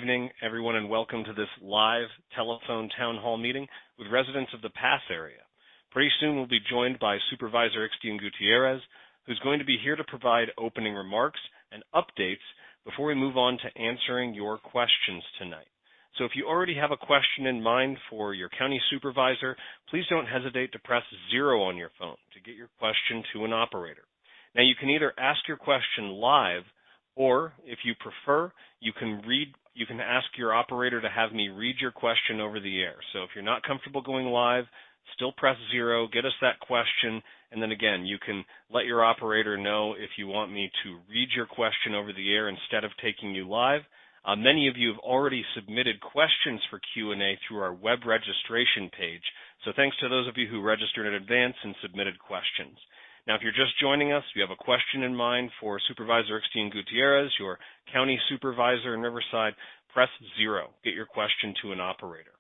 evening, everyone, and welcome to this live telephone town hall meeting with residents of the Pass area. Pretty soon we'll be joined by Supervisor Ixtian Gutierrez, who's going to be here to provide opening remarks and updates before we move on to answering your questions tonight. So if you already have a question in mind for your county supervisor, please don't hesitate to press 0 on your phone to get your question to an operator. Now, you can either ask your question live, or if you prefer, you can ask your operator to have me read your question over the air. So if you're not comfortable going live, still press 0, get us that question, and then again, you can let your operator know if you want me to read your question over the air instead of taking you live. Many of you have already submitted questions for Q&A through our web registration page, so thanks to those of you who registered in advance and submitted questions. Now, if you're just joining us, you have a question in mind for Supervisor Ixtian Gutierrez, your county supervisor in Riverside, press 0. Get your question to an operator.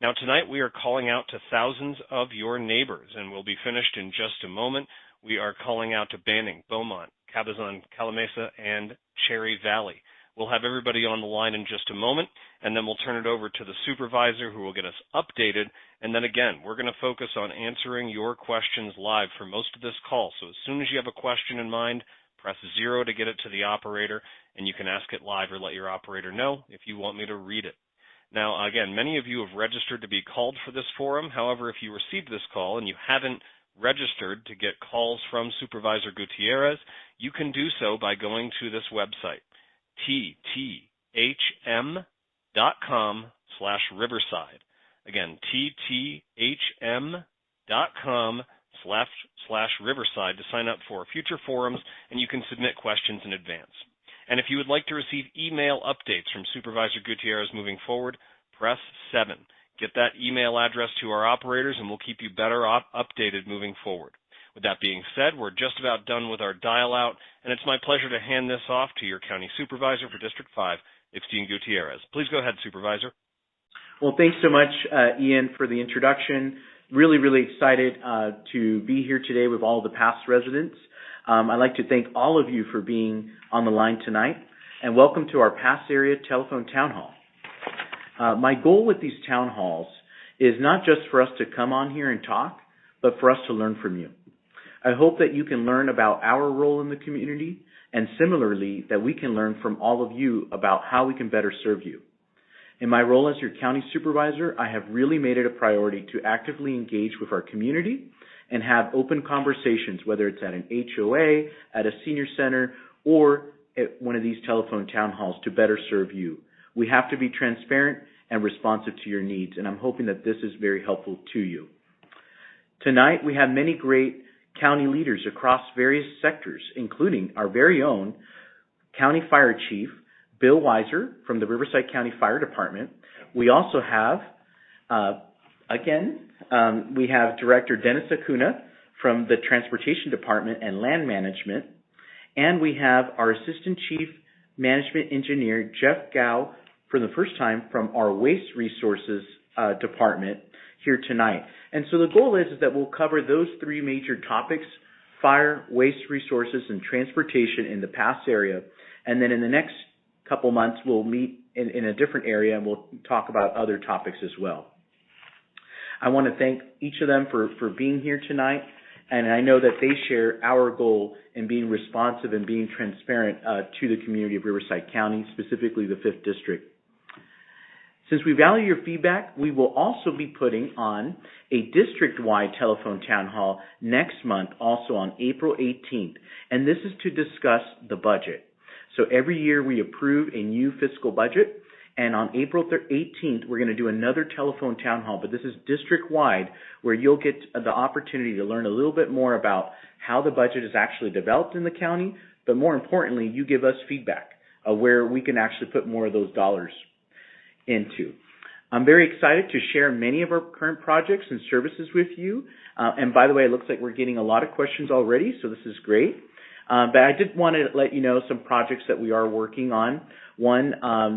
Now, tonight we are calling out to thousands of your neighbors, and we'll be finished in just a moment. We are calling out to Banning, Beaumont, Cabazon, Calimesa, and Cherry Valley. We'll have everybody on the line in just a moment, and then we'll turn it over to the supervisor who will get us updated. And then again, we're going to focus on answering your questions live for most of this call. So as soon as you have a question in mind, press 0 to get it to the operator, and you can ask it live or let your operator know if you want me to read it. Now, again, many of you have registered to be called for this forum. However, if you received this call and you haven't registered to get calls from Supervisor Gutierrez, you can do so by going to this website, tthm.com/Riverside. Again, tthm.com/Riverside to sign up for future forums, and you can submit questions in advance. And if you would like to receive email updates from Supervisor Gutierrez moving forward, press 7. Get that email address to our operators, and we'll keep you better updated moving forward. With that being said, we're just about done with our dial-out, and it's my pleasure to hand this off to your county supervisor for District 5, Ixtian Gutierrez. Please go ahead, Supervisor. Well, thanks so much, Ian, for the introduction. Really excited to be here today with all the past residents. I'd like to thank all of you for being on the line tonight, and welcome to our Pass Area Telephone Town Hall. My goal with these town halls is not just for us to come on here and talk, but for us to learn from you. I hope that you can learn about our role in the community, and similarly, that we can learn from all of you about how we can better serve you. In my role as your county supervisor, I have really made it a priority to actively engage with our community and have open conversations, whether it's at an HOA, at a senior center, or at one of these telephone town halls to better serve you. We have to be transparent and responsive to your needs, and I'm hoping that this is very helpful to you. Tonight, we have many great county leaders across various sectors, including our very own County Fire Chief, Bill Weiser from the Riverside County Fire Department. We also have, we have Director Dennis Acuna from the Transportation Department and Land Management. And we have our Assistant Chief Management Engineer, Jeff Gao, for the first time from our Waste Resources Department here tonight. And so the goal is that we'll cover those three major topics: fire, waste resources, and transportation in the Pass area. And then in the next couple months, we'll meet in a different area and we'll talk about other topics as well. I want to thank each of them for being here tonight. And I know that they share our goal in being responsive and being transparent to the community of Riverside County, specifically the 5th District. Since we value your feedback, we will also be putting on a district-wide telephone town hall next month, also on April 18th. And this is to discuss the budget. So every year we approve a new fiscal budget. And on April 18th, we're going to do another telephone town hall, but this is district-wide, where you'll get the opportunity to learn a little bit more about how the budget is actually developed in the county, but more importantly, you give us feedback where we can actually put more of those dollars into. I'm very excited to share many of our current projects and services with you. And by the way, it looks like we're getting a lot of questions already, so this is great. But I did want to let you know some projects that we are working on. One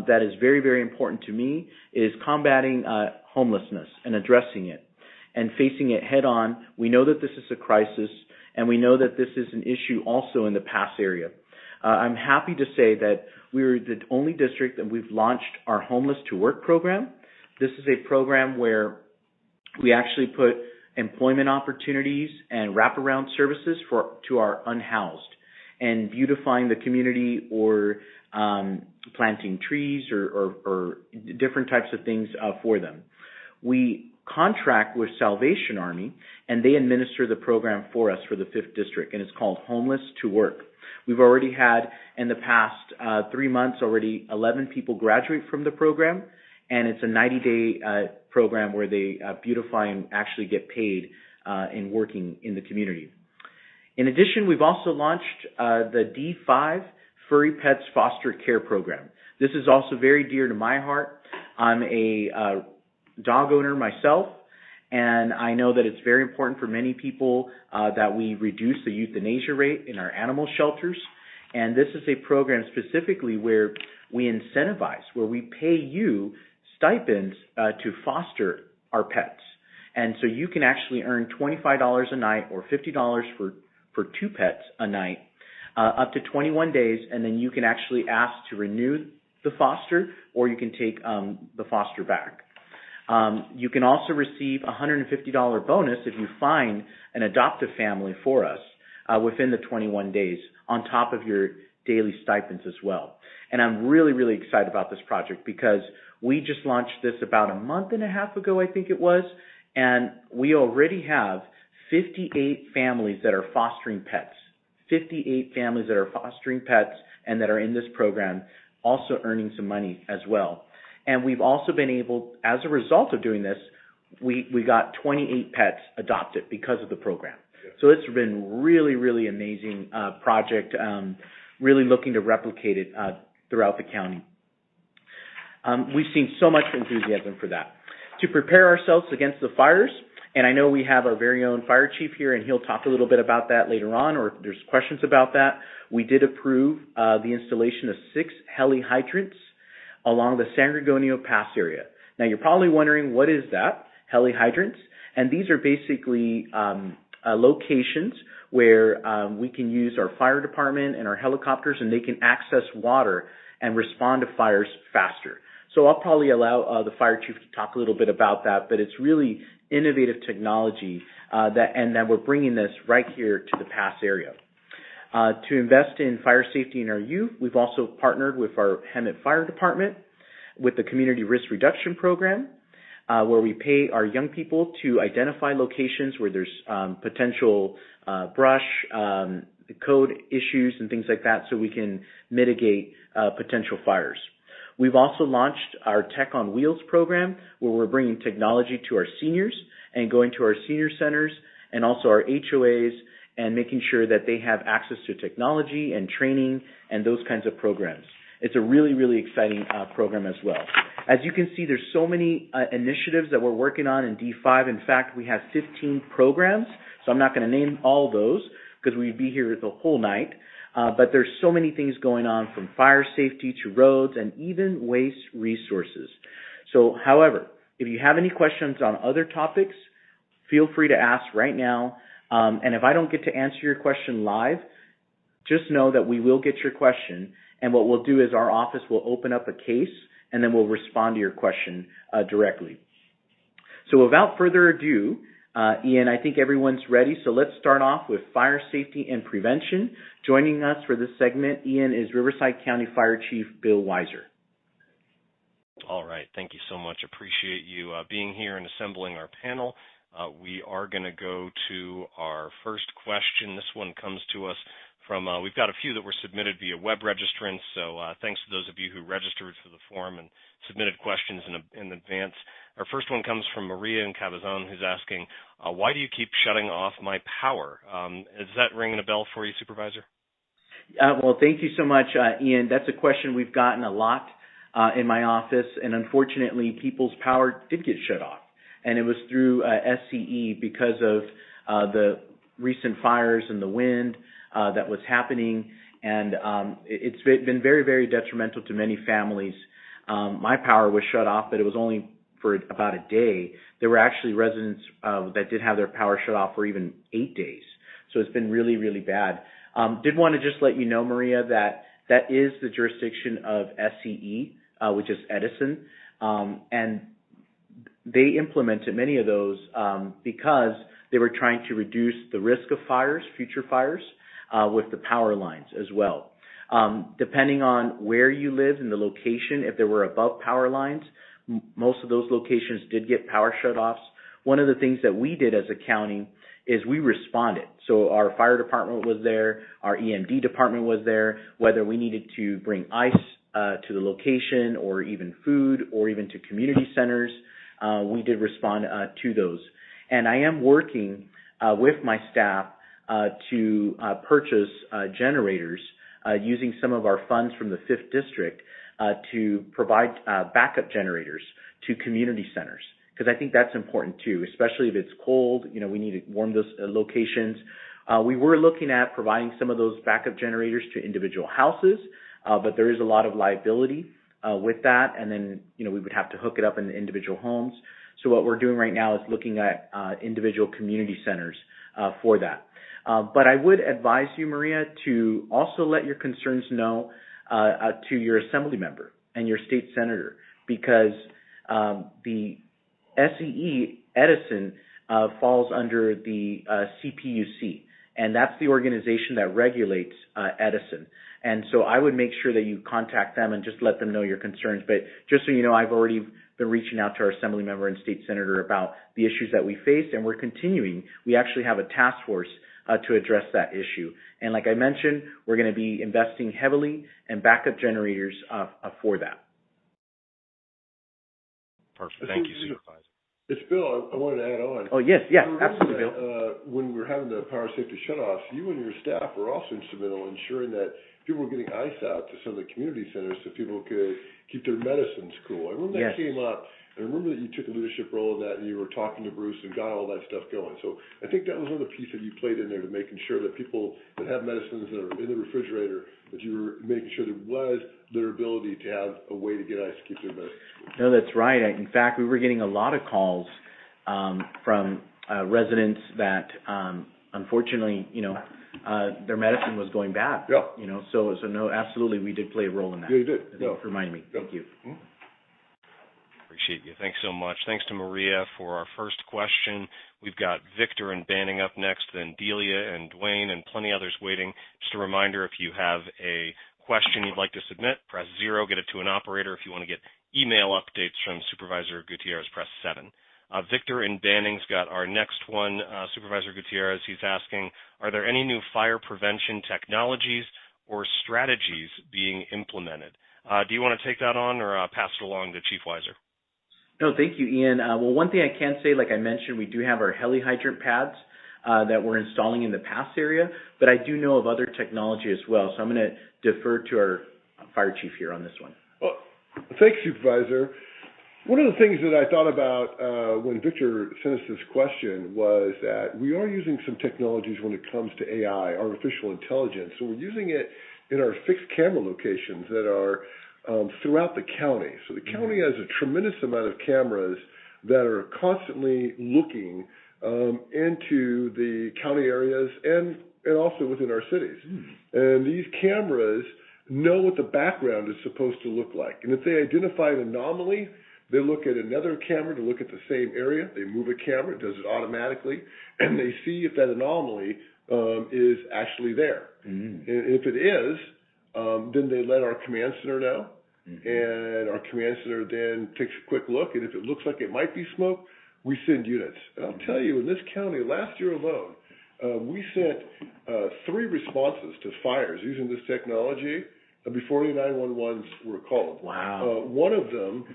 that is very important to me is combating homelessness and addressing it and facing it head on. We know that this is a crisis, and we know that this is an issue also in the Pass area. I'm happy to say that we're the only district that we've launched our Homeless to Work program. This is a program where we actually put employment opportunities and wraparound services to our unhoused, and beautifying the community, or planting trees, or different types of things for them. We contract with Salvation Army, and they administer the program for us for the 5th District, and it's called Homeless to Work. We've already had, in the past 3 months, already 11 people graduate from the program, and it's a 90-day program where they beautify and actually get paid in working in the community. In addition, we've also launched the D5 Furry Pets Foster Care Program. This is also very dear to my heart. I'm a dog owner myself, and I know that it's very important for many people that we reduce the euthanasia rate in our animal shelters. And this is a program specifically where we incentivize, where we pay you stipends to foster our pets. And so you can actually earn $25 a night or $50 for 2 pets a night, up to 21 days, and then you can actually ask to renew the foster, or you can take the foster back. You can also receive a $150 bonus if you find an adoptive family for us within the 21 days, on top of your daily stipends as well. And I'm really, really excited about this project because we just launched this about a month and a half ago, I think it was, and we already have 58 families that are fostering pets. 58 families that are fostering pets and that are in this program, also earning some money as well. And we've also been able, as a result of doing this, we got 28 pets adopted because of the program. Yeah. So it's been really, really amazing project, really looking to replicate it throughout the county. We've seen so much enthusiasm for that. To prepare ourselves against the fires, and I know we have our very own fire chief here, and he'll talk a little bit about that later on, or if there's questions about that. We did approve the installation of 6 heli hydrants along the San Gregorio Pass area. Now, you're probably wondering, what is that, heli hydrants? And these are basically locations where we can use our fire department and our helicopters, and they can access water and respond to fires faster. So I'll probably allow the fire chief to talk a little bit about that, but it's really innovative technology that we're bringing this right here to the Pass area. To invest in fire safety in our youth, we've also partnered with our Hemet Fire Department with the Community Risk Reduction Program, where we pay our young people to identify locations where there's potential brush, code issues, and things like that, so we can mitigate potential fires. We've also launched our Tech on Wheels program, where we're bringing technology to our seniors and going to our senior centers and also our HOAs, and making sure that they have access to technology and training and those kinds of programs. It's a really, really exciting program as well. As you can see, there's so many initiatives that we're working on in D5. In fact, we have 15 programs, so I'm not going to name all those because we'd be here the whole night. But there's so many things going on, from fire safety to roads and even waste resources. So, however, if you have any questions on other topics, feel free to ask right now. And if I don't get to answer your question live, just know that we will get your question. And what we'll do is our office will open up a case, and then we'll respond to your question directly. So without further ado, Ian, I think everyone's ready. So let's start off with fire safety and prevention. Joining us for this segment, Ian, is Riverside County Fire Chief Bill Weiser. All right. Thank you so much. Appreciate you being here and assembling our panel. We are going to go to our first question. This one comes to us from, we've got a few that were submitted via web registrants, so thanks to those of you who registered for the forum and submitted questions in advance. Our first one comes from Maria in Cabazon, who's asking, why do you keep shutting off my power? Is that ringing a bell for you, Supervisor? Well, thank you so much, Ian. That's a question we've gotten a lot in my office, and unfortunately, people's power did get shut off. And it was through SCE because of the recent fires and the wind that was happening. And it's been very, very detrimental to many families. My power was shut off, but it was only for about a day. There were actually residents that did have their power shut off for even 8 days. So it's been really, really bad. Did want to just let you know, Maria, that is the jurisdiction of SCE, which is Edison, and they implemented many of those because they were trying to reduce the risk of fires, future fires, with the power lines as well. Depending on where you lived and the location, if there were above power lines, most of those locations did get power shutoffs. One of the things that we did as a county is we responded. So our fire department was there, our EMD department was there, whether we needed to bring ice to the location or even food or even to community centers, we did respond to those. And I am working with my staff to purchase generators using some of our funds from the 5th District to provide backup generators to community centers. Because I think that's important too, especially if it's cold, we need to warm those locations. We were looking at providing some of those backup generators to individual houses, but there is a lot of liability with that, and then, we would have to hook it up in the individual homes. So what we're doing right now is looking at individual community centers for that. But I would advise you, Maria, to also let your concerns know to your assembly member and your state senator, because the SCE Edison falls under the CPUC, and that's the organization that regulates Edison. And so I would make sure that you contact them and just let them know your concerns. But just so you know, I've already been reaching out to our assembly member and state senator about the issues that we faced, and we're continuing. We actually have a task force to address that issue. And like I mentioned, we're going to be investing heavily in backup generators for that. Perfect. Thank you, Supervisor. It's Bill. I wanted to add on. Oh, yes, absolutely, Bill. When we were having the power safety shutoffs, you and your staff were also instrumental in ensuring that people were getting ice out to some of the community centers so people could keep their medicines cool. I remember that came up. I remember that you took a leadership role in that, and you were talking to Bruce and got all that stuff going. So I think that was another piece that you played in there to making sure that people that have medicines that are in the refrigerator, that you were making sure there was their ability to have a way to get ice to keep their medicines cool. No, that's right. In fact, we were getting a lot of calls from residents that, unfortunately, their medicine was going bad. Yeah. So no, absolutely, we did play a role in that. Yeah, you did. Thank you for reminding me. Yeah. Thank you. Mm-hmm. Appreciate you. Thanks so much. Thanks to Maria for our first question. We've got Victor and Banning up next, then Delia and Dwayne and plenty others waiting. Just a reminder, if you have a question you'd like to submit, press 0, get it to an operator. If you want to get email updates from Supervisor Gutierrez, press 7. Victor in Banning's got our next one. Supervisor Gutierrez, he's asking, are there any new fire prevention technologies or strategies being implemented? Do you want to take that on or pass it along to Chief Weiser? No, thank you, Ian. Well, one thing I can say, like I mentioned, we do have our heli hydrant pads that we're installing in the pass area, but I do know of other technology as well. So I'm going to defer to our fire chief here on this one. Well, thanks, Supervisor. One of the things that I thought about when Victor sent us this question was that we are using some technologies when it comes to AI, artificial intelligence. So we're using it in our fixed camera locations that are throughout the county. So the county has a tremendous amount of cameras that are constantly looking into the county areas and also within our cities. And these cameras know what the background is supposed to look like. And if they identify an anomaly, they look at another camera to look at the same area. They move a camera, it does it automatically, and they see if that anomaly is actually there. And if it is, then they let our command center know, and our command center then takes a quick look, and if it looks like it might be smoke, we send units. And I'll tell you, in this county, last year alone, we sent 3 responses to fires using this technology before any 911s were called. Wow. One of them,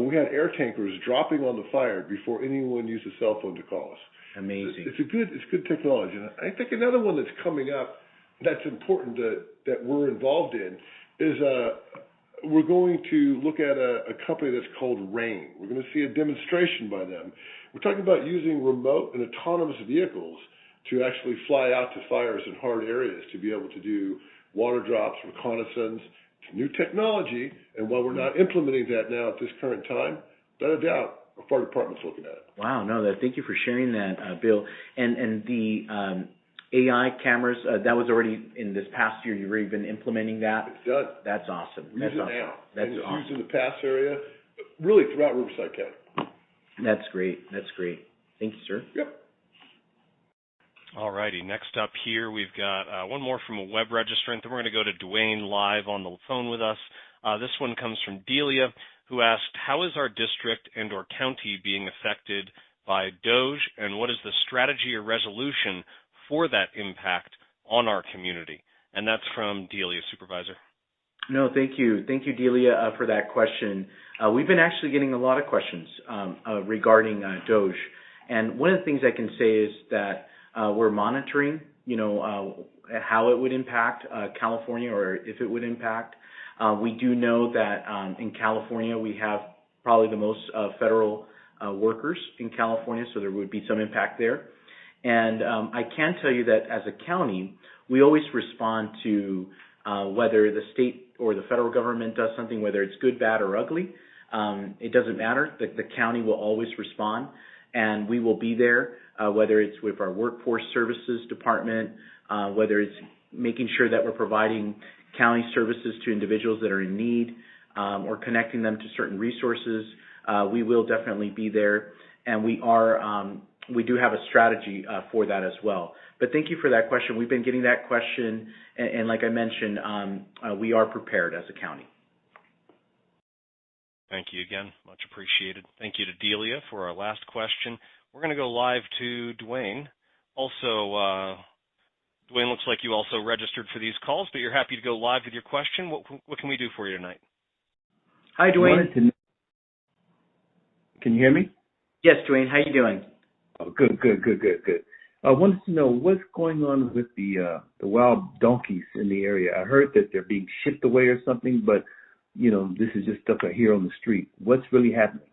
we had air tankers dropping on the fire before anyone used a cell phone to call us. Amazing. It's good technology. And I think another one that's coming up that's important that we're involved in is we're going to look at a company that's called RAIN. We're going to see a demonstration by them. We're talking about using remote and autonomous vehicles to actually fly out to fires in hard areas to be able to do water drops, reconnaissance. It's new technology, and while we're not implementing that now at this current time, without a doubt, our fire department's looking at it. Wow, no, thank you for sharing that, Bill. And the AI cameras, that was already in this past year. You've already been implementing that. It's done. That's awesome. We That's use it awesome. now. That's and it's awesome. used in the pass area, really throughout Riverside County. That's great. That's great. Thank you, sir. Yep. All righty. Next up here, we've got one more from a web registrant. Then we're going to go to Dwayne live on the phone with us. This one comes from Delia, who asked, how is our district and or county being affected by DOGE, and what is the strategy or resolution for that impact on our community? And that's from Delia, Supervisor. No, thank you. Thank you, Delia, for that question. We've been actually getting a lot of questions regarding DOGE. And one of the things I can say is that we're monitoring, how it would impact California, or if it would impact. We do know that in California we have probably the most federal workers in California, so there would be some impact there. And I can tell you that as a county, we always respond to whether the state or the federal government does something, whether it's good, bad, or ugly. It doesn't matter. The county will always respond, and we will be there, whether it's with our workforce services department, whether it's making sure that we're providing county services to individuals that are in need, or connecting them to certain resources. We will definitely be there, and we do have a strategy for that as well. But thank you for that question. We've been getting that question, and like I mentioned, we are prepared as a county. Thank you again. Much appreciated. Thank you to Delia for our last question. We're going to go live to Dwayne. Also, Dwayne, looks like you also registered for these calls, but you're happy to go live with your question. What can we do for you tonight? Hi, Dwayne. Can you hear me? Yes, Dwayne. How you doing? Oh, good. I wanted to know what's going on with the wild donkeys in the area. I heard that they're being shipped away or something, but this is just stuff I hear on the street. What's really happening?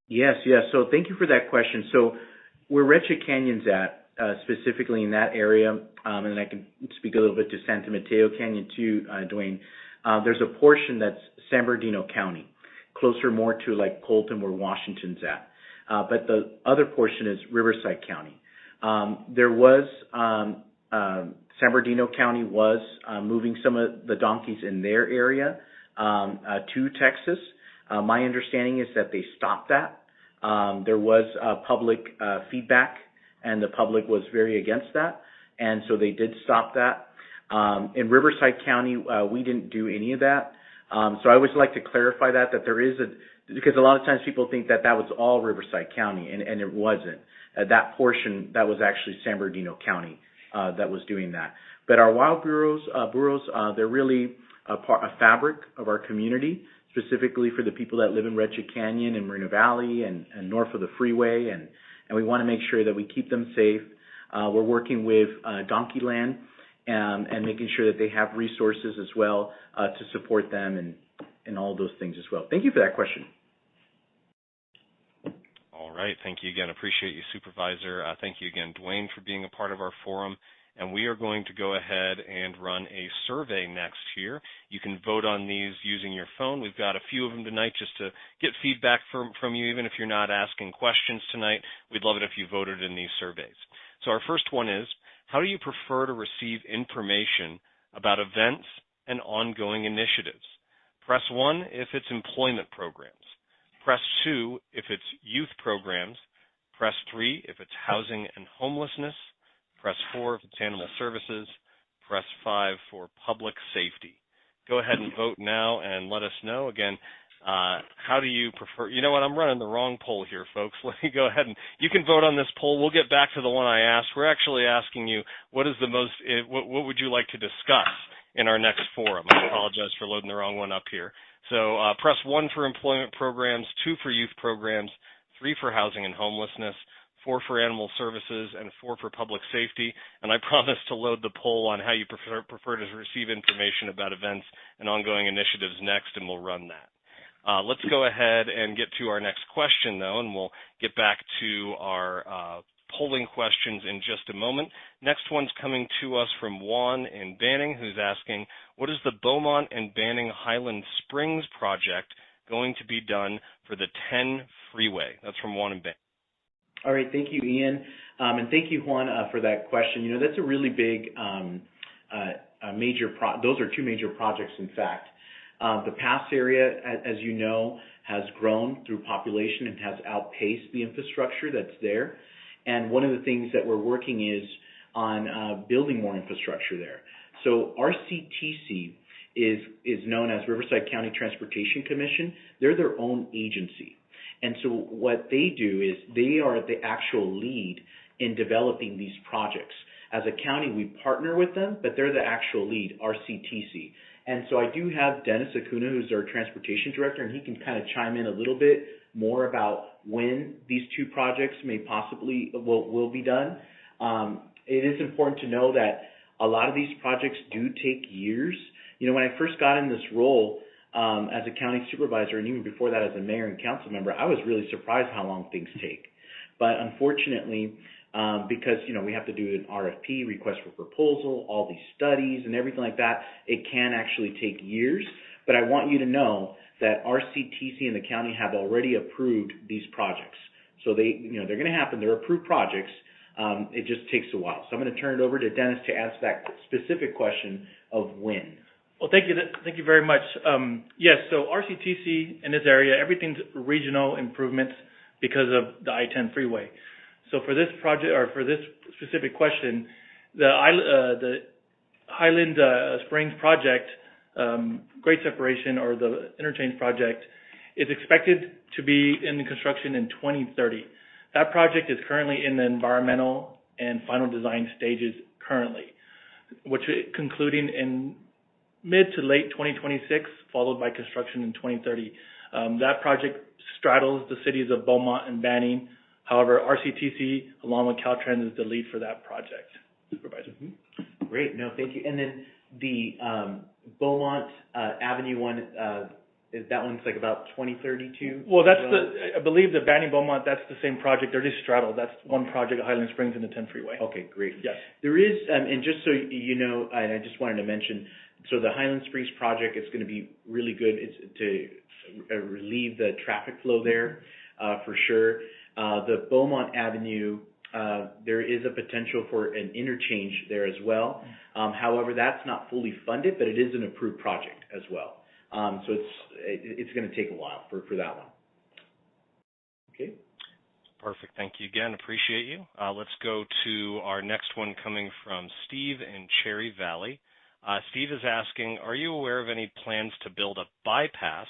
Yes. So thank you for that question. So where Red Chute Canyon's at, specifically in that area, and I can speak a little bit to Santa Mateo Canyon too, Dwayne, there's a portion that's San Bernardino County, closer more to like Colton where Washington's at. But the other portion is Riverside County. There was, San Bernardino County was moving some of the donkeys in their area to Texas. My understanding is that they stopped that. There was public feedback, and the public was very against that, and so they did stop that. In Riverside County, we didn't do any of that. So I always like to clarify that there is because a lot of times people think that was all Riverside County, and it wasn't. That portion, that was actually San Bernardino County that was doing that. But our wild burros, they're really a fabric of our community, specifically for the people that live in Red Chute Canyon and Moreno Valley and north of the freeway, and we want to make sure that we keep them safe. We're working with Donkeyland and making sure that they have resources as well to support them and all those things as well. Thank you for that question. All right. Thank you again. Appreciate you, Supervisor. Thank you again, Dwayne, for being a part of our forum. And we are going to go ahead and run a survey next here. You can vote on these using your phone. We've got a few of them tonight just to get feedback from you, even if you're not asking questions tonight. We'd love it if you voted in these surveys. So our first one is, how do you prefer to receive information about events and ongoing initiatives? Press 1 if it's employment programs. Press 2 if it's youth programs. Press 3 if it's housing and homelessness. Press 4 if it's animal services. Press 5 for public safety. Go ahead and vote now and let us know. Again, how do you prefer? You know what? I'm running the wrong poll here, folks. Let me go ahead and you can vote on this poll. We'll get back to the one I asked. We're actually asking you what would you like to discuss in our next forum? I apologize for loading the wrong one up here. So press 1 for employment programs, 2 for youth programs, 3 for housing and homelessness, 4 for animal services, and 4 for public safety. And I promise to load the poll on how you prefer to receive information about events and ongoing initiatives next, and we'll run that. Let's go ahead and get to our next question, though, and we'll get back to our polling questions in just a moment. Next one's coming to us from Juan in Banning, who's asking, what is the Beaumont and Banning Highland Springs project going to be done for the 10 freeway? That's from Juan in Banning. All right, thank you, Ian, and thank you, Juan, for that question. You know, that's a really big those are two major projects, in fact. The pass area, as you know, has grown through population and has outpaced the infrastructure that's there. And one of the things that we're working is on building more infrastructure there. So RCTC is known as Riverside County Transportation Commission. They're their own agency. And so what they do is they are the actual lead in developing these projects. As a county, we partner with them, but they're the actual lead, RCTC. And so I do have Dennis Acuna, who's our transportation director, and he can kind of chime in a little bit more about when these two projects may possibly will be done. It is important to know that a lot of these projects do take years. You know, when I first got in this role as a county supervisor, and even before that as a mayor and council member, I was really surprised how long things take. But unfortunately, because, you know, we have to do an RFP, request for proposal, all these studies and everything like that, it can actually take years. But I want you to know that RCTC and the county have already approved these projects. So they're going to happen. They're approved projects. It just takes a while. So I'm going to turn it over to Dennis to answer that specific question of when. Well, thank you very much. Yes, so RCTC in this area, everything's regional improvements because of the I-10 freeway. So for this project, or for this specific question, the Highland Springs project, Great Separation, or the interchange project, is expected to be in construction in 2030. That project is currently in the environmental and final design stages currently, which is concluding in mid to late 2026, followed by construction in 2030. That project straddles the cities of Beaumont and Banning. However, RCTC, along with Caltrans, is the lead for that project. Supervisor. Mm-hmm. Great. No, thank you. And then the Beaumont Avenue one, that one's like about 2032? Well, that's I believe the Banning Beaumont, that's the same project. They're just straddled. That's one project at Highland Springs and the 10 freeway. Okay, great. Yes. There is, and just so you know, and I just wanted to mention, so the Highland Springs project is going to be really good. It's to relieve the traffic flow there for sure. The Beaumont Avenue, there is a potential for an interchange there as well. However, that's not fully funded, but it is an approved project as well. So it's going to take a while for that one. Okay. Perfect. Thank you again. Appreciate you. Let's go to our next one coming from Steve in Cherry Valley. Steve is asking, are you aware of any plans to build a bypass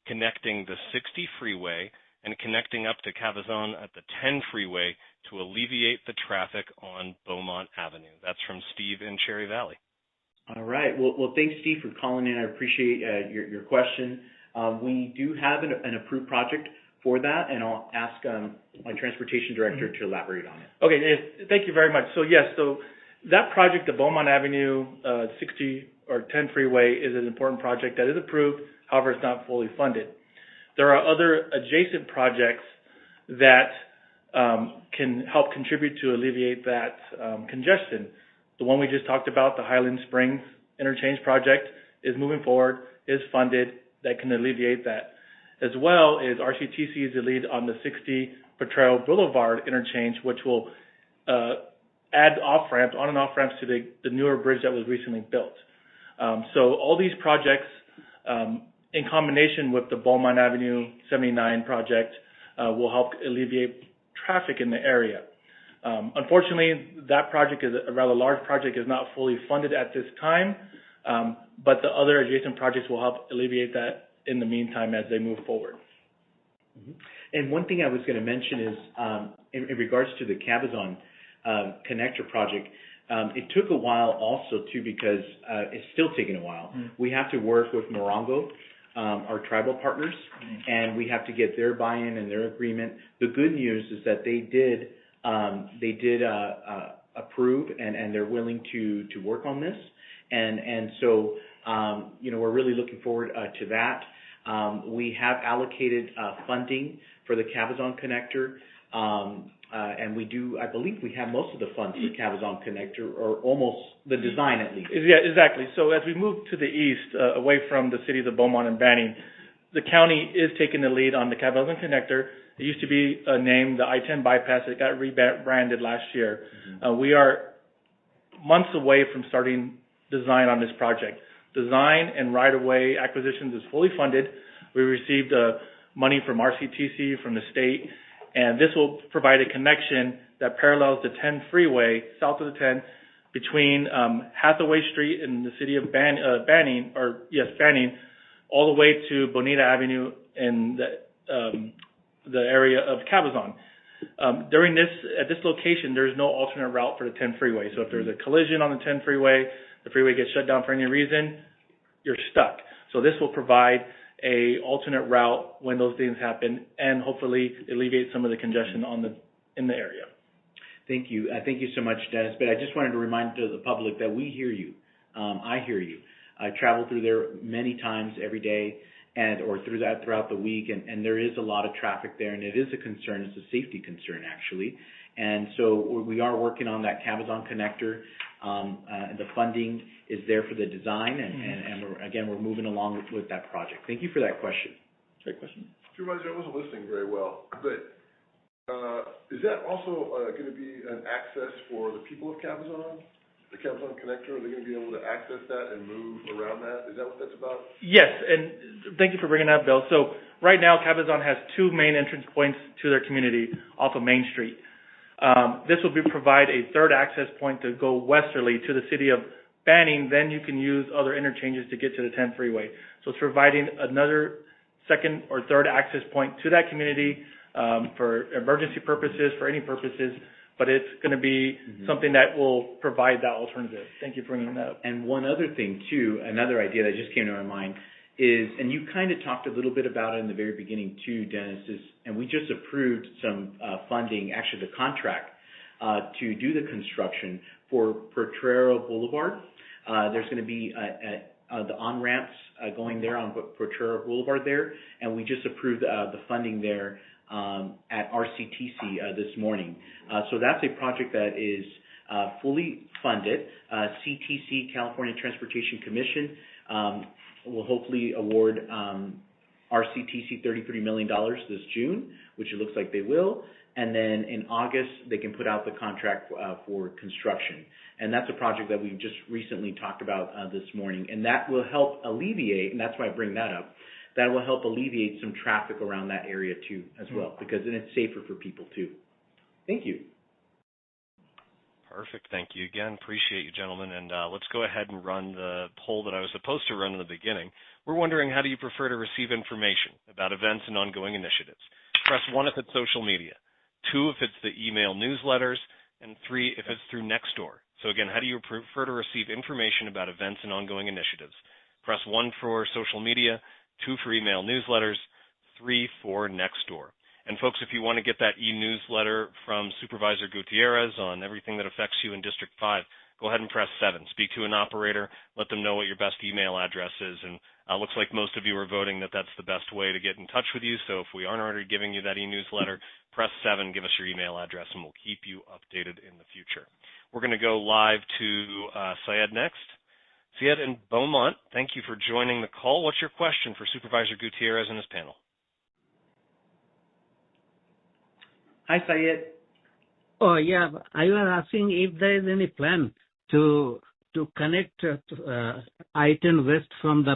connecting the 60 freeway and connecting up to Cabazon at the 10 freeway to alleviate the traffic on Beaumont Avenue? That's from Steve in Cherry Valley. All right. Well, thanks, Steve, for calling in. I appreciate your question. We do have an approved project for that, and I'll ask my transportation director to elaborate on it. Okay. Thank you very much. So, yes, so that project, the Beaumont Avenue 60 or 10 freeway, is an important project that is approved. However, it's not fully funded. There are other adjacent projects that can help contribute to alleviate that congestion. The one we just talked about, the Highland Springs interchange project, is moving forward, is funded, that can alleviate that. As well as RCTC is the lead on the 60 Potrero Boulevard interchange, which will add off-ramps, on and off-ramps to the newer bridge that was recently built. So all these projects, in combination with the Beaumont Avenue 79 project, will help alleviate traffic in the area. Unfortunately, that project is a rather large project, is not fully funded at this time, but the other adjacent projects will help alleviate that in the meantime as they move forward. Mm-hmm. And one thing I was going to mention is, in regards to the Cabazon connector project, it took a while also too, because it's still taking a while. Mm-hmm. We have to work with Morongo, our tribal partners, and we have to get their buy-in and their agreement. The good news is that they did approve, and they're willing to work on this, and so we're really looking forward to that. We have allocated funding for the Cabazon connector, and I believe we have most of the funds for Cabazon connector, or almost the design at least. Yeah, exactly. So as we move to the east, away from the cities of Beaumont and Banning, the county is taking the lead on the Cabazon connector. It used to be named the I-10 bypass. It got rebranded last year. We are months away from starting design on this project. Design and right-of-way acquisitions is fully funded. We received money from RCTC, from the state, and this will provide a connection that parallels the 10 freeway, south of the 10, between Hathaway Street in the city of Banning, all the way to Bonita Avenue in the area of Cabazon. At this location, there's no alternate route for the 10 freeway. So if there's a collision on the 10 freeway, the freeway gets shut down for any reason, you're stuck. So this will provide a alternate route when those things happen, and hopefully alleviate some of the congestion in the area. Thank you. Thank you so much, Dennis. But I just wanted to remind the public that we hear you. I hear you. I travel through there many times every day, or throughout the week, and there is a lot of traffic there, and it is a concern. It's a safety concern, actually. And so we are working on that Cabazon connector. The funding is there for the design, and we're moving along with that project. Thank you for that question. Great question. Supervisor, I wasn't listening very well, but is that also going to be an access for the people of Cabazon? The Cabazon connector, are they going to be able to access that and move around that? Is that what that's about? Yes, and thank you for bringing that up, Bill. So right now, Cabazon has two main entrance points to their community off of Main Street. This will provide a third access point to go westerly to the city of Banning. Then you can use other interchanges to get to the 10 freeway. So it's providing another second or third access point to that community for emergency purposes, for any purposes. But it's going to be something that will provide that alternative. Thank you for bringing that up. And one other thing, too, another idea that just came to my mind is, and you kind of talked a little bit about it in the very beginning, too, Dennis, and we just approved some funding, actually the contract, to do the construction for Potrero Boulevard. There's going to be the on-ramps going there on Potrero Boulevard there, and we just approved the funding there at RCTC this morning. So that's a project that is fully funded. CTC, California Transportation Commission, will hopefully award RCTC $33 million this June, which it looks like they will. And then in August, they can put out the contract for construction. And that's a project that we've just recently talked about this morning. And that will help alleviate, and that's why I bring that up, that will help alleviate some traffic around that area too as well, because then it's safer for people too. Thank you. Perfect. Thank you again. Appreciate you, gentlemen. And let's go ahead and run the poll that I was supposed to run in the beginning. We're wondering, how do you prefer to receive information about events and ongoing initiatives? Press 1 if it's social media, 2 if it's the email newsletters, and 3 if it's through Nextdoor. So again, how do you prefer to receive information about events and ongoing initiatives? Press 1 for social media, 2 for email newsletters, 3 for Nextdoor. And folks, if you want to get that e-newsletter from Supervisor Gutierrez on everything that affects you in District 5, go ahead and press 7. Speak to an operator, let them know what your best email address is, and looks like most of you are voting that that's the best way to get in touch with you. So if we aren't already giving you that e-newsletter, press 7, give us your email address, and we'll keep you updated in the future. We're going to go live to Syed next. Syed in Beaumont, thank you for joining the call. What's your question for Supervisor Gutierrez and his panel? Hi, Syed. Oh, yeah. I was asking if there is any plan to connect I-10 west from the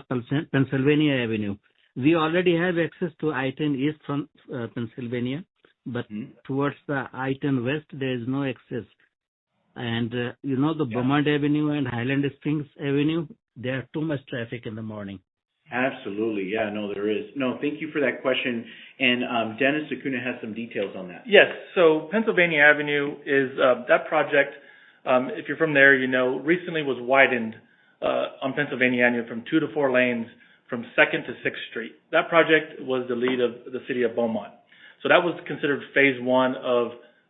Pennsylvania Avenue. We already have access to I-10 east from Pennsylvania, but towards the I-10 west, there is no access. And, the Beaumont Avenue and Highland Springs Avenue, there are too much traffic in the morning. Absolutely. Yeah, no, there is. No, thank you for that question. And Dennis Acuna has some details on that. Yes. So Pennsylvania Avenue is that project, if you're from there, recently was widened on Pennsylvania Avenue from 2 to 4 lanes from 2nd to 6th Street. That project was the lead of the city of Beaumont. So that was considered phase 1 of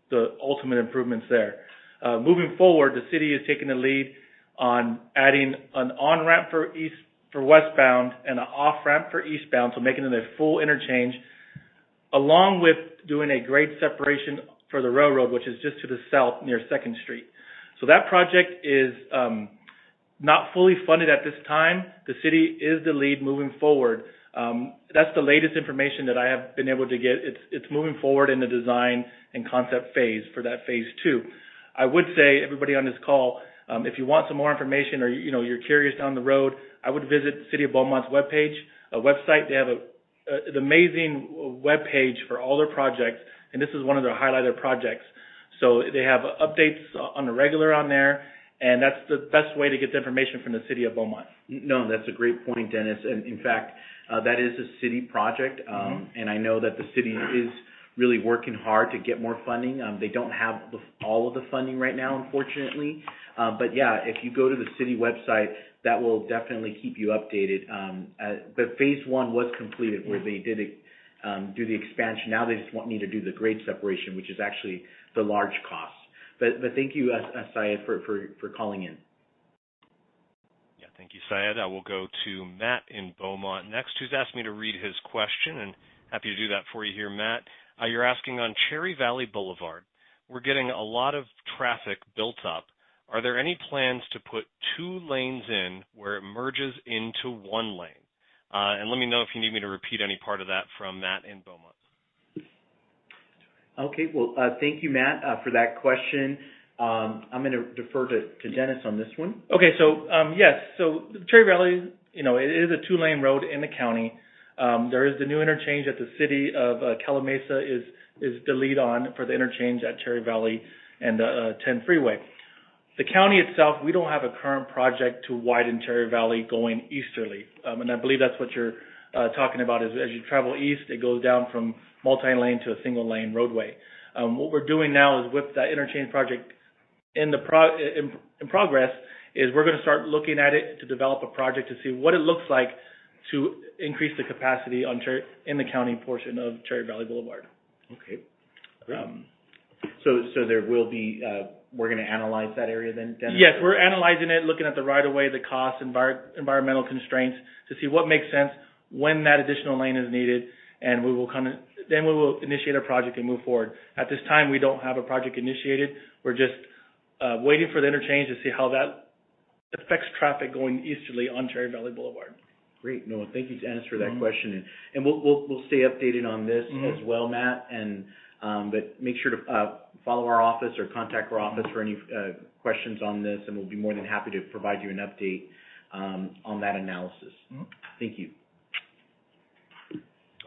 the ultimate improvements there. Moving forward, the city is taking the lead on adding an on-ramp for westbound and an off-ramp for eastbound, so making it a full interchange, along with doing a grade separation for the railroad, which is just to the south near 2nd Street. So that project is not fully funded at this time. The city is the lead moving forward. That's the latest information that I have been able to get. It's moving forward in the design and concept phase for that phase 2. I would say, everybody on this call, if you want some more information or you're curious down the road, I would visit City of Beaumont's website. They have an amazing webpage for all their projects, and this is one of their highlighted projects. So they have updates on the regular on there, and that's the best way to get the information from the City of Beaumont. No, that's a great point, Dennis. And in fact, that is a city project, and I know that the city is really working hard to get more funding. They don't have all of the funding right now, unfortunately. But yeah, if you go to the city website, that will definitely keep you updated. But phase 1 was completed, where they did do the expansion. Now they just need to do the grade separation, which is actually the large cost. But thank you, Syed, for calling in. Yeah, thank you, Syed. I will go to Matt in Beaumont next, who's asked me to read his question, and happy to do that for you here, Matt. You're asking on Cherry Valley Boulevard. We're getting a lot of traffic built up. Are there any plans to put 2 lanes in where it merges into 1 lane? And let me know if you need me to repeat any part of that from Matt in Beaumont. Okay, well, thank you, Matt, for that question. I'm going to defer to Dennis on this one. Okay, so yes, so Cherry Valley, it is a 2-lane road in the county. There is the new interchange that the city of Calimesa is the lead on for the interchange at Cherry Valley and 10 freeway. The county itself, we don't have a current project to widen Cherry Valley going easterly, and I believe that's what you're talking about. Is as you travel east, it goes down from multi-lane to a single-lane roadway. What we're doing now is with that interchange project in progress, is we're going to start looking at it to develop a project to see what it looks like to increase the capacity in the county portion of Cherry Valley Boulevard. Okay. So there will be, we're going to analyze that area then, Dennis? Yes, we're analyzing it, looking at the right-of-way, the costs, environmental constraints to see what makes sense, when that additional lane is needed, and we will initiate a project and move forward. At this time, we don't have a project initiated. We're just waiting for the interchange to see how that affects traffic going easterly on Cherry Valley Boulevard. Great. No, thank you, Dennis, for that question. And we'll stay updated on this as well, Matt. And but make sure to follow our office or contact our office for any questions on this, and we'll be more than happy to provide you an update on that analysis. Thank you.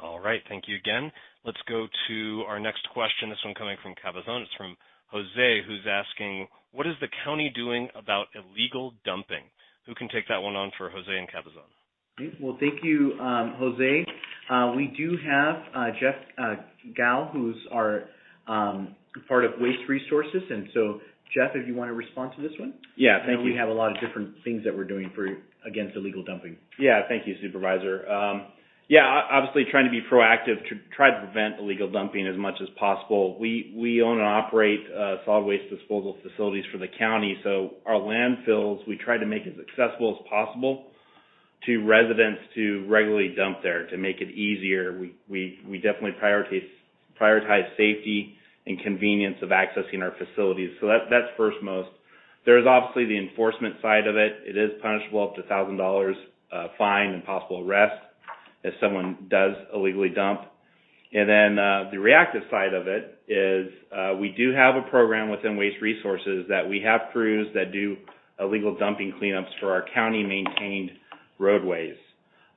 All right. Thank you again. Let's go to our next question. This one coming from Cabazon. It's from Jose, who's asking, what is the county doing about illegal dumping? Who can take that one on for Jose and Cabazon? Well, thank you, Jose. We do have Jeff Gao, who's our part of Waste Resources. And so, Jeff, if you want to respond to this one? Yeah, thank you. We have a lot of different things that we're doing against illegal dumping. Yeah, thank you, Supervisor. Obviously trying to be proactive to try to prevent illegal dumping as much as possible. We own and operate solid waste disposal facilities for the county, so our landfills, we try to make as accessible as possible to residents to regularly dump there to make it easier. We definitely prioritize safety and convenience of accessing our facilities. So that's first most. There's obviously the enforcement side of it. It is punishable up to $1,000 fine and possible arrest if someone does illegally dump. And then the reactive side of it is we do have a program within Waste Resources that we have crews that do illegal dumping cleanups for our county-maintained roadways.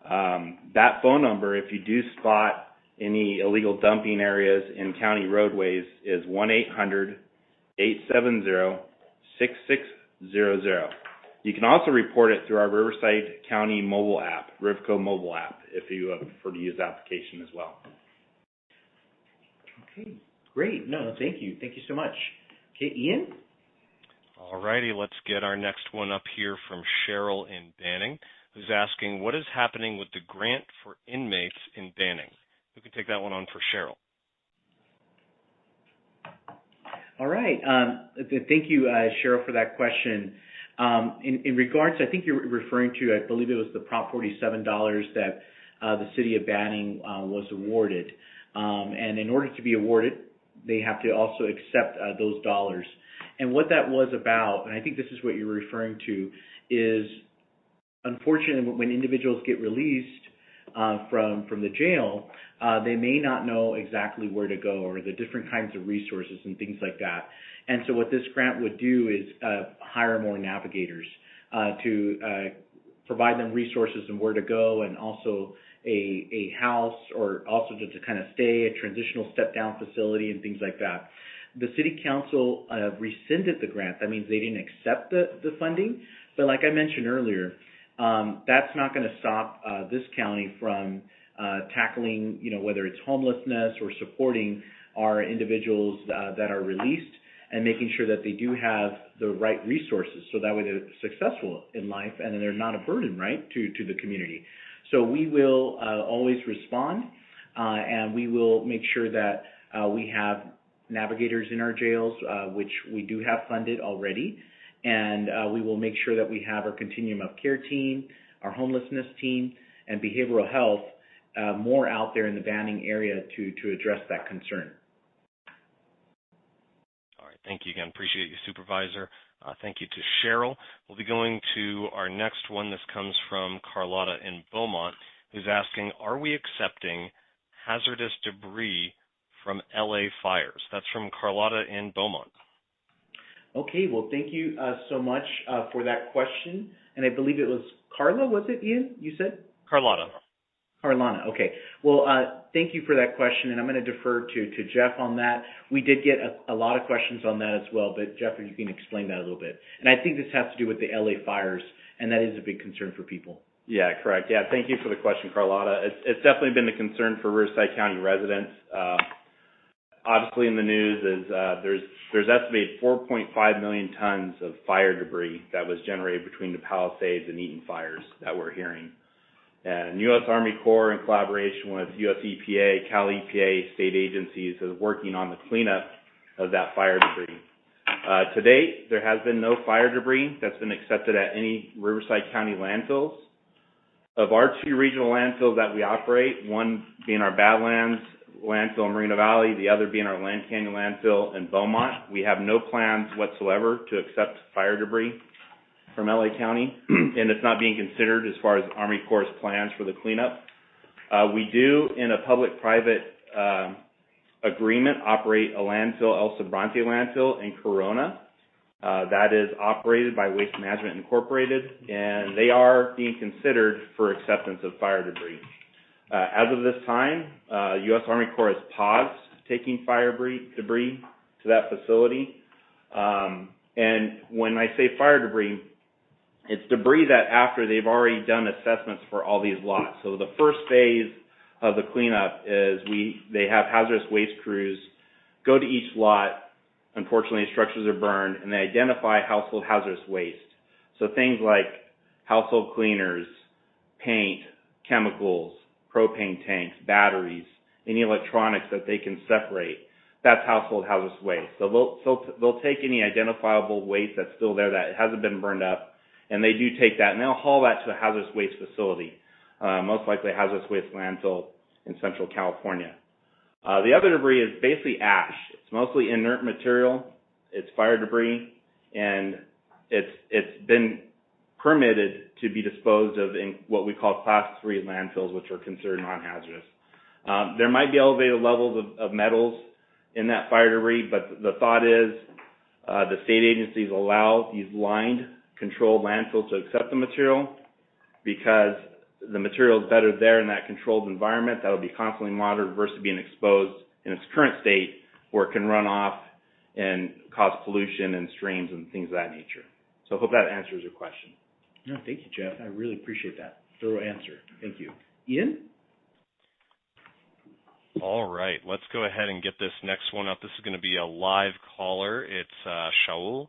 That phone number, if you do spot any illegal dumping areas in county roadways, is 1-800-870-6600. You can also report it through our Riverside County mobile app, Rivco mobile app, if you prefer to use the application as well. Okay, great. No, thank you. Thank you so much. Okay, Ian? All righty, let's get our next one up here from Cheryl in Banning, who's asking, what is happening with the grant for inmates in Banning? Who can take that one on for Cheryl? All right. Thank you, Cheryl, for that question. In regards, I think you're referring to, I believe it was the Prop 47 that the city of Banning was awarded. And in order to be awarded, they have to also accept those dollars. And what that was about, and I think this is what you're referring to, is unfortunately when individuals get released, from the jail, they may not know exactly where to go or the different kinds of resources and things like that. And so what this grant would do is hire more navigators to provide them resources and where to go, and also a house, or also to kind of stay, a transitional step-down facility and things like that. The City Council rescinded the grant. That means they didn't accept the funding. But like I mentioned earlier, that's not going to stop this county from tackling, whether it's homelessness or supporting our individuals that are released, and making sure that they do have the right resources, so that way they're successful in life and they're not a burden, right, to the community. So we will always respond, and we will make sure that we have navigators in our jails, which we do have funded already, and we will make sure that we have our continuum of care team, our homelessness team, and behavioral health more out there in the Banning area to address that concern. Thank you again. Appreciate you, Supervisor. Thank you to Cheryl. We'll be going to our next one. This comes from Carlotta in Beaumont, who's asking, are we accepting hazardous debris from LA fires? That's from Carlotta in Beaumont. Okay, well, thank you so much for that question. And I believe it was Carla, was it, Ian, you said? Carlotta. Carlana, okay. Well, thank you for that question, and I'm going to defer to Jeff on that. We did get a lot of questions on that as well, but Jeff, if you can explain that a little bit. And I think this has to do with the LA fires, and that is a big concern for people. Yeah, correct. Yeah, thank you for the question, Carlotta. It's definitely been a concern for Riverside County residents. Obviously, in the news is there's estimated 4.5 million tons of fire debris that was generated between the Palisades and Eaton fires that we're hearing. And U.S. Army Corps, in collaboration with U.S. EPA, Cal EPA, state agencies, is working on the cleanup of that fire debris. To date, there has been no fire debris that's been accepted at any Riverside County landfills. Of our two regional landfills that we operate, one being our Badlands landfill in Moreno Valley, the other being our Land Canyon landfill in Beaumont, we have no plans whatsoever to accept fire debris from LA County, and it's not being considered as far as Army Corps' plans for the cleanup. We do, in a public-private agreement, operate a landfill, El Sobrante landfill in Corona. That is operated by Waste Management Incorporated, and they are being considered for acceptance of fire debris. As of this time, U.S. Army Corps has paused taking fire debris to that facility. And when I say fire debris, it's debris that after they've already done assessments for all these lots. So the first phase of the cleanup is they have hazardous waste crews go to each lot. Unfortunately, structures are burned, and they identify household hazardous waste. So things like household cleaners, paint, chemicals, propane tanks, batteries, any electronics that they can separate. That's household hazardous waste. So they'll take any identifiable waste that's still there that hasn't been burned up, and they do take that, and they'll haul that to a hazardous waste facility, most likely a hazardous waste landfill in Central California. The other debris is basically ash. It's mostly inert material. It's fire debris, and it's been permitted to be disposed of in what we call Class 3 landfills, which are considered non-hazardous. There might be elevated levels of metals in that fire debris, but the thought is the state agencies allow these lined, controlled landfills to accept the material because the material is better there in that controlled environment that will be constantly monitored versus being exposed in its current state where it can run off and cause pollution in streams and things of that nature. So I hope that answers your question. No, thank you, Jeff. I really appreciate that thorough answer. Thank you. Ian? All right. Let's go ahead and get this next one up. This is going to be a live caller. It's Shaul.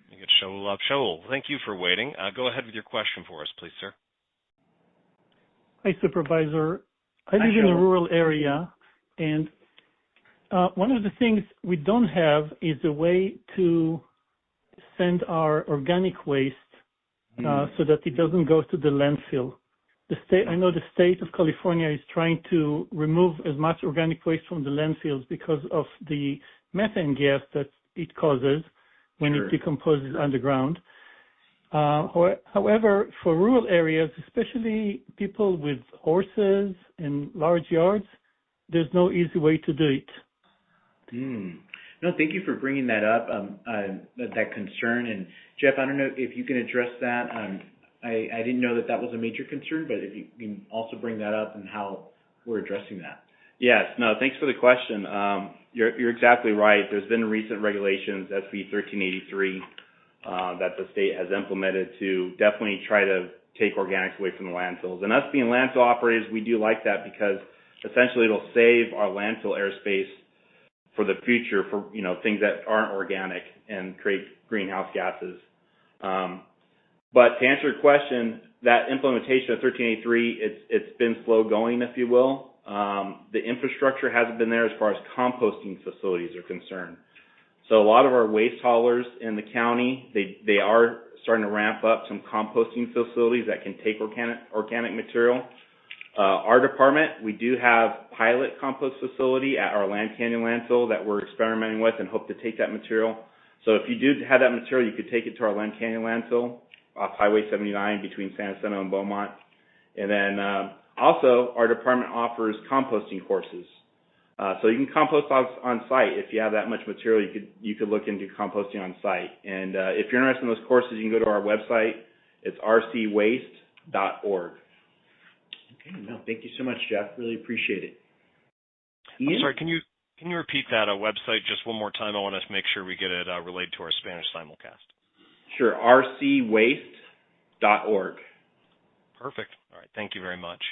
You get Shaul up. Shaul, thank you for waiting. Go ahead with your question for us, please, sir. Hi, Supervisor. I live in a rural area, and one of the things we don't have is a way to send our organic waste so that it doesn't go to the landfill. I know the state of California is trying to remove as much organic waste from the landfills because of the methane gas that it causes when it decomposes underground. However, for rural areas, especially people with horses and large yards, there's no easy way to do it. No, thank you for bringing that up, that concern. And Jeff, I don't know if you can address that. I didn't know that was a major concern, but if you can also bring that up and how we're addressing that. Yes, no, thanks for the question. You're exactly right. There's been recent regulations, SB 1383, that the state has implemented to definitely try to take organics away from the landfills. And us being landfill operators, we do like that because essentially it'll save our landfill airspace for the future for, things that aren't organic and create greenhouse gases. But to answer your question, that implementation of 1383, it's been slow going, if you will. The infrastructure hasn't been there as far as composting facilities are concerned. So a lot of our waste haulers in the county, they are starting to ramp up some composting facilities that can take organic material. Our department, we do have pilot compost facility at our Land Canyon landfill that we're experimenting with and hope to take that material. So if you do have that material, you could take it to our Land Canyon landfill off Highway 79 between San Jacinto and Beaumont. And then also, our department offers composting courses. So you can compost on site. If you have that much material, you could look into composting on site. And if you're interested in those courses, you can go to our website. It's rcwaste.org. Okay, no, thank you so much, Jeff. Really appreciate it. Ian? I'm sorry, can you repeat that website just one more time? I want to make sure we get it relayed to our Spanish simulcast. Sure, rcwaste.org. Perfect. All right, thank you very much.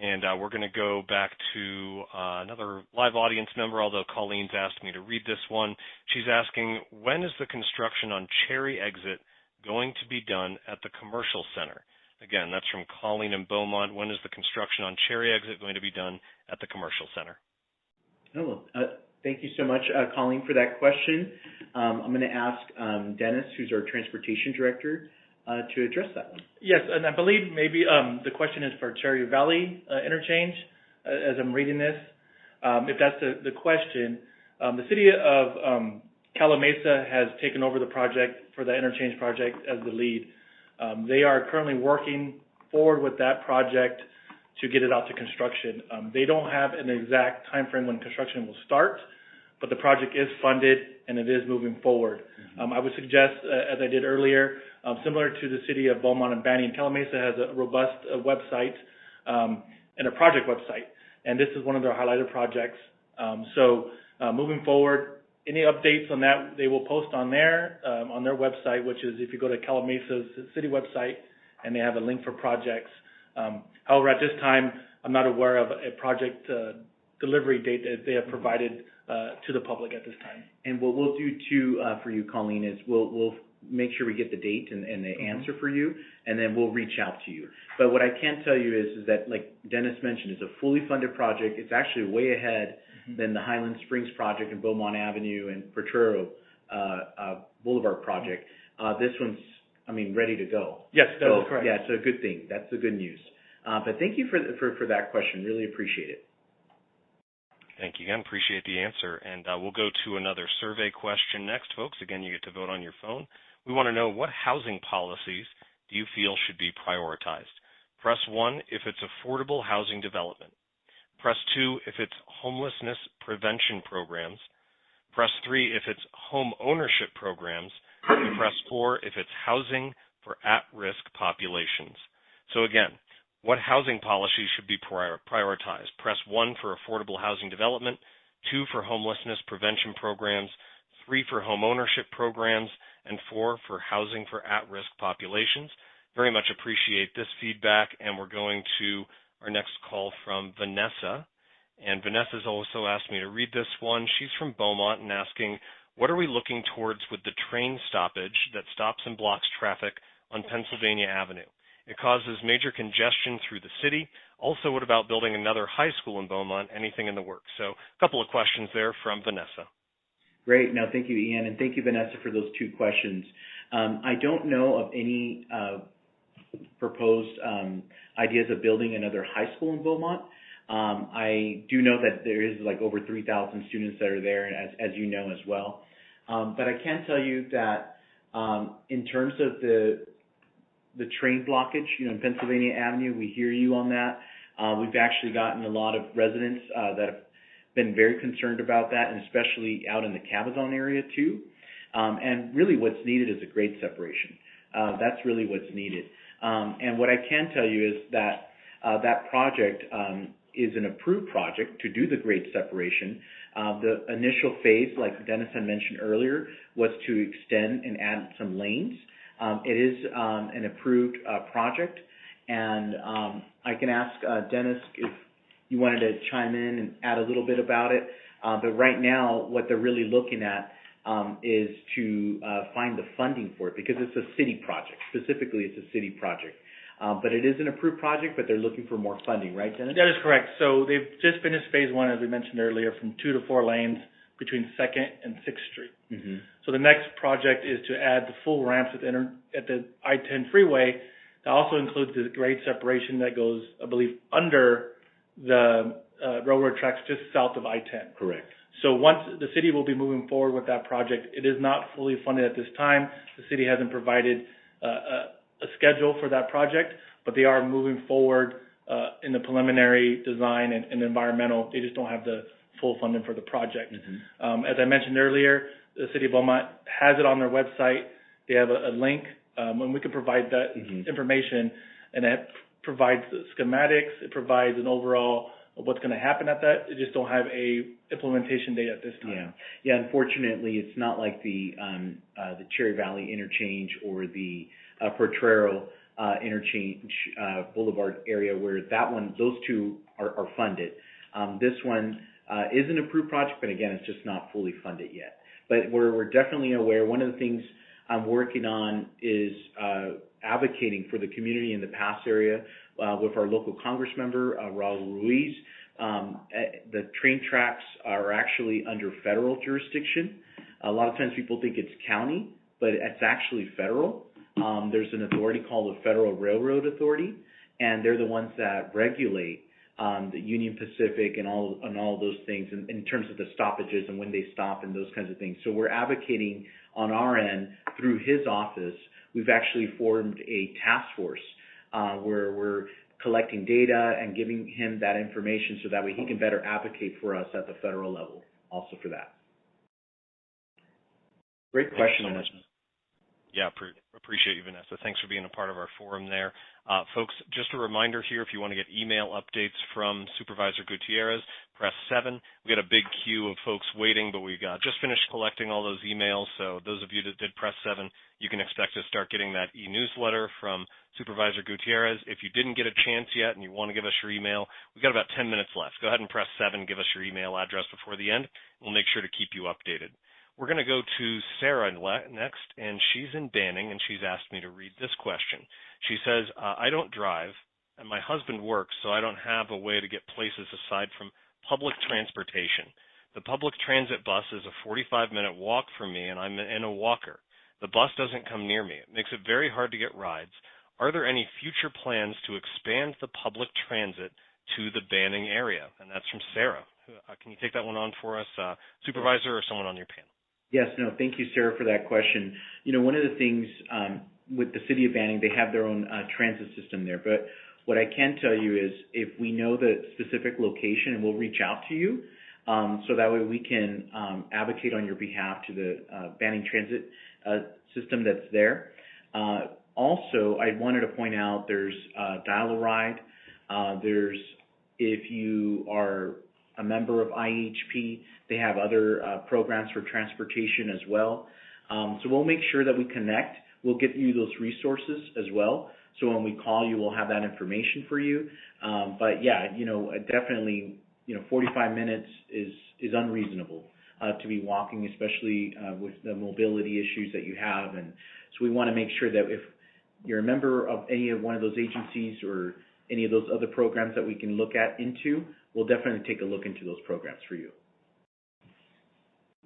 And we're going to go back to another live audience member, although Colleen's asked me to read this one. She's asking, when is the construction on Cherry Exit going to be done at the commercial center? Again, that's from Colleen in Beaumont. When is the construction on Cherry Exit going to be done at the commercial center? Thank you so much, Colleen, for that question. I'm going to ask Dennis, who's our transportation director, to address that one. Yes, and I believe maybe the question is for Cherry Valley Interchange, as I'm reading this. If that's the question, the city of Calimesa has taken over the project for the interchange project as the lead. They are currently working forward with that project to get it out to construction. They don't have an exact time frame when construction will start, but the project is funded and it is moving forward. I would suggest, as I did earlier, similar to the city of Beaumont and Banning, Calimesa has a robust website and a project website, and this is one of their highlighted projects. So moving forward, any updates on that, they will post on their website, which is if you go to Calimesa's city website, and they have a link for projects. However, at this time, I'm not aware of a project delivery date that they have provided to the public at this time. And what we'll do too for you, Colleen, is we'll make sure we get the date and the answer for you, and then we'll reach out to you. But what I can tell you is that, like Dennis mentioned, it's a fully funded project. It's actually way ahead than the Highland Springs project and Beaumont Avenue and Potrero Boulevard project. This one's, ready to go. Yes, that is correct. Yeah, it's a good thing. That's the good news. But thank you for that question. Really appreciate it. Thank you again. Appreciate the answer. And we'll go to another survey question next, folks. Again, you get to vote on your phone. We want to know, what housing policies do you feel should be prioritized? Press 1 if it's affordable housing development. Press 2 if it's homelessness prevention programs. Press 3 if it's home ownership programs. And press 4 if it's housing for at-risk populations. So again, what housing policies should be prioritized? Press 1 for affordable housing development, 2 for homelessness prevention programs, 3 for home ownership programs, and 4 for housing for at-risk populations. Very much appreciate this feedback, and we're going to our next call from Vanessa. And Vanessa's also asked me to read this one. She's from Beaumont and asking, what are we looking towards with the train stoppage that stops and blocks traffic on Pennsylvania Avenue? It causes major congestion through the city. Also, what about building another high school in Beaumont? Anything in the works? So a couple of questions there from Vanessa. Great. No, thank you, Ian, and thank you, Vanessa, for those two questions. I don't know of any proposed ideas of building another high school in Beaumont. I do know that there is over 3,000 students that are there, as you know as well. But I can tell you that in terms of the the train blockage, in Pennsylvania Avenue. We hear you on that. We've actually gotten a lot of residents that have been very concerned about that, and especially out in the Cabazon area too. And really what's needed is a grade separation. That's really what's needed. And what I can tell you is that that project is an approved project to do the grade separation. The initial phase, like Dennis had mentioned earlier, was to extend and add some lanes. It is an approved project, and I can ask Dennis if you wanted to chime in and add a little bit about it. But right now, what they're really looking at is to find the funding for it, because it's a city project. Specifically, it's a city project. But it is an approved project, but they're looking for more funding, right, Dennis? That is correct. So they've just finished phase one, as we mentioned earlier, from 2 to 4 lanes between 2nd and 6th Street. Mm-hmm. So the next project is to add the full ramps at the I-10 freeway. That also includes the grade separation that goes, I believe, under the railroad tracks just south of I-10. Correct. So once the city will be moving forward with that project, it is not fully funded at this time. The city hasn't provided a schedule for that project, but they are moving forward in the preliminary design and environmental. They just don't have the full funding for the project. Mm-hmm. As I mentioned earlier, the city of Beaumont has it on their website. They have a link, and we can provide that mm-hmm. information, and it provides the schematics. It provides an overall of what's going to happen at that. They just don't have a implementation date at this time. Yeah. Unfortunately, it's not like the Cherry Valley interchange or the Potrero interchange Boulevard area, where those two are funded. This one is an approved project, but again, it's just not fully funded yet. But we're definitely aware. One of the things I'm working on is advocating for the community in the Pass area with our local Congress member, Raul Ruiz. The train tracks are actually under federal jurisdiction. A lot of times people think it's county, but it's actually federal. There's an authority called the Federal Railroad Authority, and they're the ones that regulate the Union Pacific and all of those things in terms of the stoppages and when they stop and those kinds of things. So we're advocating on our end through his office. We've actually formed a task force where we're collecting data and giving him that information so that way he can better advocate for us at the federal level also for that. Great question. Thank you so much. Yeah, appreciate you, Vanessa. Thanks for being a part of our forum there. Folks, just a reminder here, if you want to get email updates from Supervisor Gutierrez, press 7. We got a big queue of folks waiting, but we just finished collecting all those emails, so those of you that did press 7, you can expect to start getting that e-newsletter from Supervisor Gutierrez. If you didn't get a chance yet and you want to give us your email, we've got about 10 minutes left. Go ahead and press 7, give us your email address before the end. We'll make sure to keep you updated. We're going to go to Sarah next, and she's in Banning, and she's asked me to read this question. She says, I don't drive, and my husband works, so I don't have a way to get places aside from public transportation. The public transit bus is a 45-minute walk from me, and I'm in a walker. The bus doesn't come near me. It makes it very hard to get rides. Are there any future plans to expand the public transit to the Banning area? And that's from Sarah. Can you take that one on for us, Supervisor, or someone on your panel? Yes, no, thank you, Sarah, for that question. One of the things with the city of Banning, they have their own transit system there. But what I can tell you is if we know the specific location, and we'll reach out to you so that way we can advocate on your behalf to the Banning transit system that's there. Also, I wanted to point out there's Dial-A-Ride. There's, if you are a member of IHP, they have other programs for transportation as well. So we'll make sure that we connect. We'll get you those resources as well. So when we call you, we'll have that information for you. But yeah, definitely, 45 minutes is unreasonable to be walking, especially with the mobility issues that you have. And so we want to make sure that if you're a member of any of one of those agencies or any of those other programs that we can look into, we'll definitely take a look into those programs for you.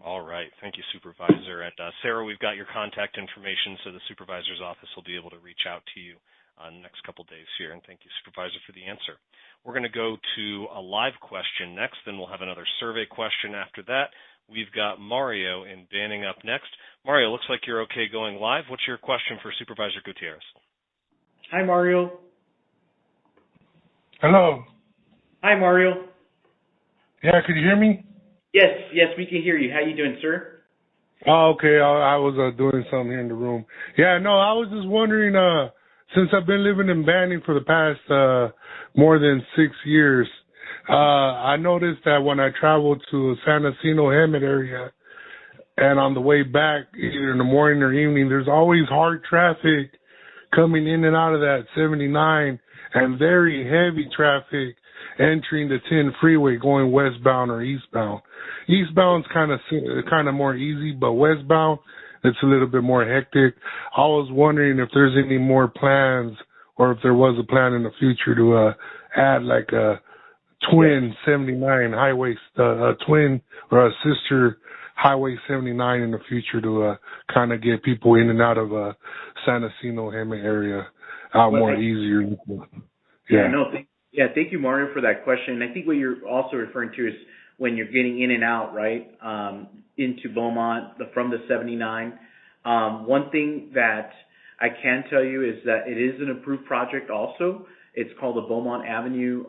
All right. Thank you, Supervisor. And Sarah, we've got your contact information, so the Supervisor's office will be able to reach out to you in the next couple days here. And thank you, Supervisor, for the answer. We're going to go to a live question next, then we'll have another survey question after that. We've got Mario in Banning up next. Mario, looks like you're okay going live. What's your question for Supervisor Gutierrez? Hi, Mario. Hello. Hi, Mario. Yeah, could you hear me? Yes, we can hear you. How you doing, sir? Oh, okay. I was doing something here in the room. Yeah, no, I was just wondering, since I've been living in Banning for the past more than 6 years, I noticed that when I traveled to San Jacinto Hemet area and on the way back, either in the morning or evening, there's always hard traffic coming in and out of that 79 and very heavy traffic entering the 10 freeway going westbound or eastbound. Eastbound's kind of more easy, but westbound it's a little bit more hectic. I was wondering if there's any more plans or if there was a plan in the future to add like a twin 79 highway, a twin or a sister Highway 79 in the future to kind of get people in and out of San Jacinto Hemet area more easier. Thank you, Mario, for that question. And I think what you're also referring to is when you're getting in and out, right, into Beaumont from the 79. One thing that I can tell you is that it is an approved project also. It's called the Beaumont Avenue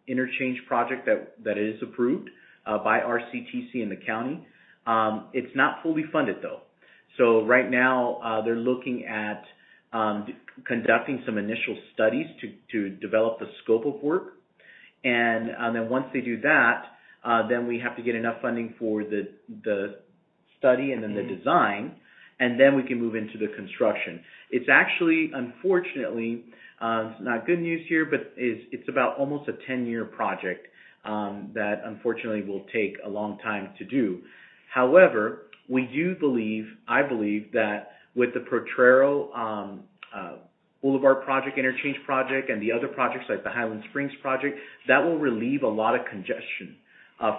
Interchange Project that is approved by RCTC in the county. It's not fully funded, though. So right now they're looking at conducting some initial studies to develop the scope of work. And then once they do that, then we have to get enough funding for the study and then the design, and then we can move into the construction. It's actually, unfortunately, it's not good news here, but it's about almost a 10-year project that unfortunately will take a long time to do. However, I believe that with the Potrero Boulevard Project, Interchange Project, and the other projects like the Highland Springs Project, that will relieve a lot of congestion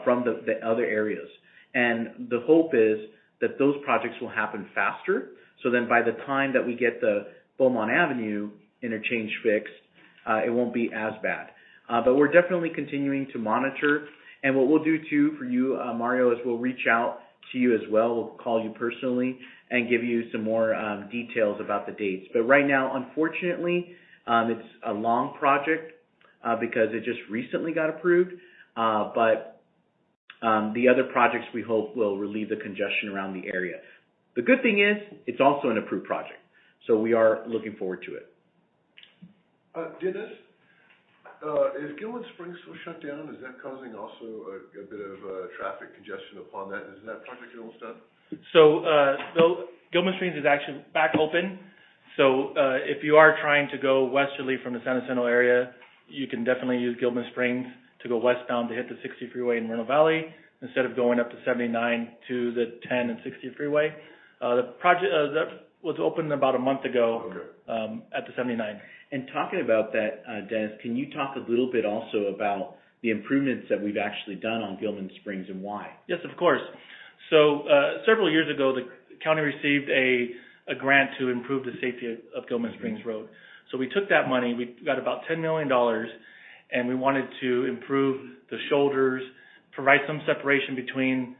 from the other areas. And the hope is that those projects will happen faster, so then by the time that we get the Beaumont Avenue interchange fixed, it won't be as bad. But we're definitely continuing to monitor. And what we'll do, too, for you, Mario, is we'll reach out to you as well. We'll call you personally and give you some more details about the dates. But right now, unfortunately, it's a long project because it just recently got approved. But the other projects, we hope, will relieve the congestion around the area. The good thing is it's also an approved project. So we are looking forward to it. Dennis, is Gilman Springs still shut down? Is that causing also a bit of traffic congestion upon that? Is that project almost done? So Gilman Springs is actually back open. So if you are trying to go westerly from the San Jacinto area, you can definitely use Gilman Springs to go westbound to hit the 60 freeway in Moreno Valley instead of going up to 79 to the 10 and 60 freeway. The project that was opened about a month ago at the 79. And talking about that, Dennis, can you talk a little bit also about the improvements that we've actually done on Gilman Springs and why? Yes, of course. So several years ago, the county received a grant to improve the safety of Gilman Springs Road. So we took that money, we got about $10 million, and we wanted to improve the shoulders, provide some separation between,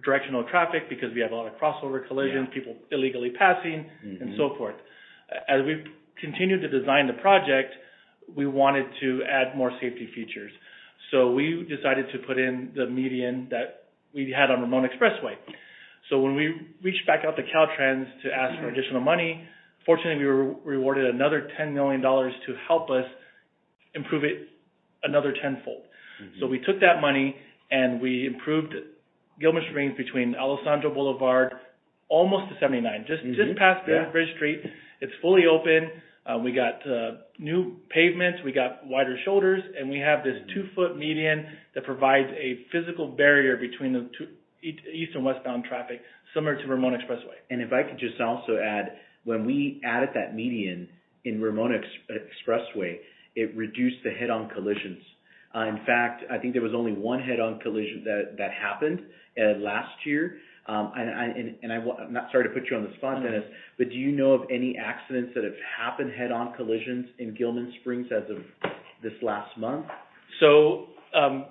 directional traffic because we have a lot of crossover collisions, people illegally passing, and so forth. As we continued to design the project, we wanted to add more safety features. So we decided to put in the median that we had on Ramon Expressway. So when we reached back out to Caltrans to ask for additional money, fortunately we were rewarded another $10 million to help us improve it another tenfold. So we took that money and we improved Gilman Springs between Alessandro Boulevard almost to 79, just past Bridge Street. It's fully open. We got new pavements, we got wider shoulders, and we have this 2-foot median that provides a physical barrier between the east and westbound traffic, similar to Ramon Expressway. And if I could just also add, when we added that median in Ramon Expressway, it reduced the head-on collisions. In fact, I think there was only one head-on collision that happened last year. I'm not sorry to put you on the spot, Dennis, but do you know of any accidents that have happened, head-on collisions in Gilman Springs as of this last month? So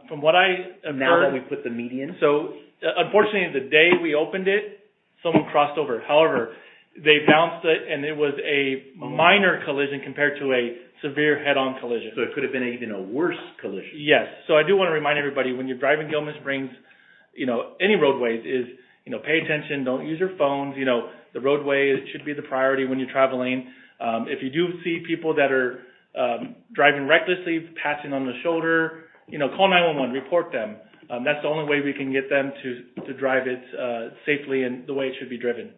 from what I have now heard, that we put the median? So unfortunately, the day we opened it, someone crossed over. However, They bounced it, and it was a minor collision compared to a severe head-on collision. So it could have been even a worse collision. Yes. So I do want to remind everybody, when you're driving Gilman Springs, any roadways is, pay attention. Don't use your phones. The roadway should be the priority when you're traveling. If you do see people that are driving recklessly, passing on the shoulder, call 911, report them. That's the only way we can get them to drive it safely and the way it should be driven.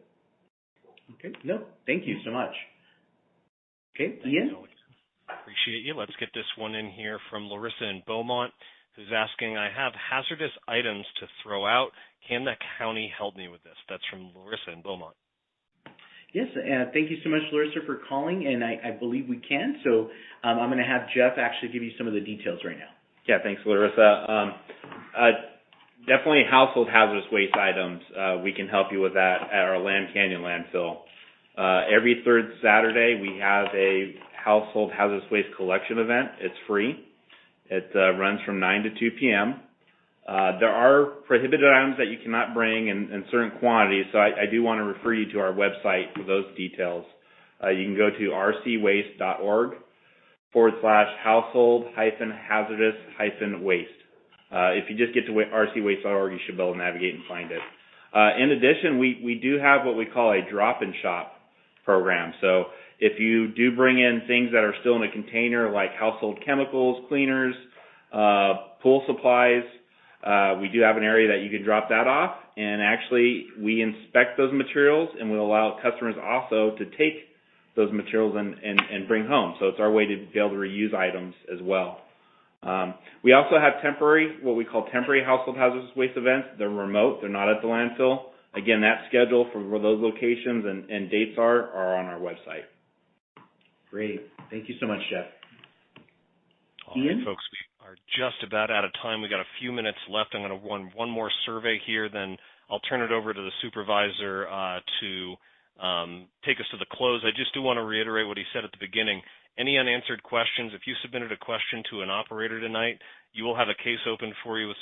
Okay. No, thank you so much. Okay, Ian? Appreciate you. Let's get this one in here from Larissa in Beaumont, who's asking, I have hazardous items to throw out. Can the county help me with this? That's from Larissa in Beaumont. Yes, thank you so much, Larissa, for calling, and I believe we can. So I'm going to have Jeff actually give you some of the details right now. Yeah, thanks, Larissa. Definitely household hazardous waste items. We can help you with that at our Lamb Canyon landfill. Every third Saturday, we have a household hazardous waste collection event. It's free. It runs from 9 to 2 p.m. There are prohibited items that you cannot bring in certain quantities, so I do want to refer you to our website for those details. You can go to rcwaste.org/household-hazardous-waste. If you just get to rcwaste.org, you should be able to navigate and find it. In addition, we do have what we call a drop-in shop program. So if you do bring in things that are still in a container, like household chemicals, cleaners, pool supplies, we do have an area that you can drop that off. And actually, we inspect those materials, and we'll allow customers also to take those materials and bring home. So it's our way to be able to reuse items as well. We also have what we call temporary household hazardous waste events. They're remote. They're not at the landfill. Again, that schedule for where those locations and dates are on our website. Great. Thank you so much, Jeff. All right, folks, we are just about out of time. We got a few minutes left. I'm going to run one more survey here, then I'll turn it over to the supervisor to take us to the close. I just do want to reiterate what he said at the beginning. Any unanswered questions, if you submitted a question to an operator tonight, you will have a case open for you with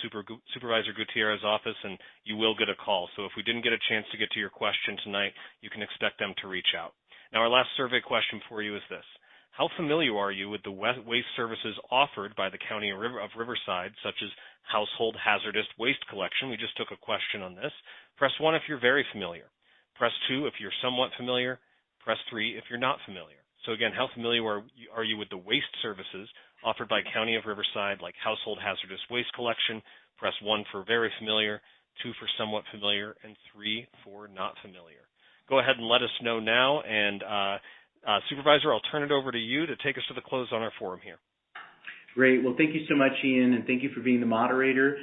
Supervisor Gutierrez's office, and you will get a call. So if we didn't get a chance to get to your question tonight, you can expect them to reach out. Now, our last survey question for you is this. How familiar are you with the waste services offered by the County of Riverside, such as household hazardous waste collection? We just took a question on this. Press 1 if you're very familiar. Press 2 if you're somewhat familiar. Press 3 if you're not familiar. So again, how familiar are you with the waste services offered by County of Riverside, like household hazardous waste collection? Press 1 for very familiar, 2 for somewhat familiar, and 3 for not familiar. Go ahead and let us know now, and Supervisor, I'll turn it over to you to take us to the close on our forum here. Great. Well, thank you so much, Ian, and thank you for being the moderator.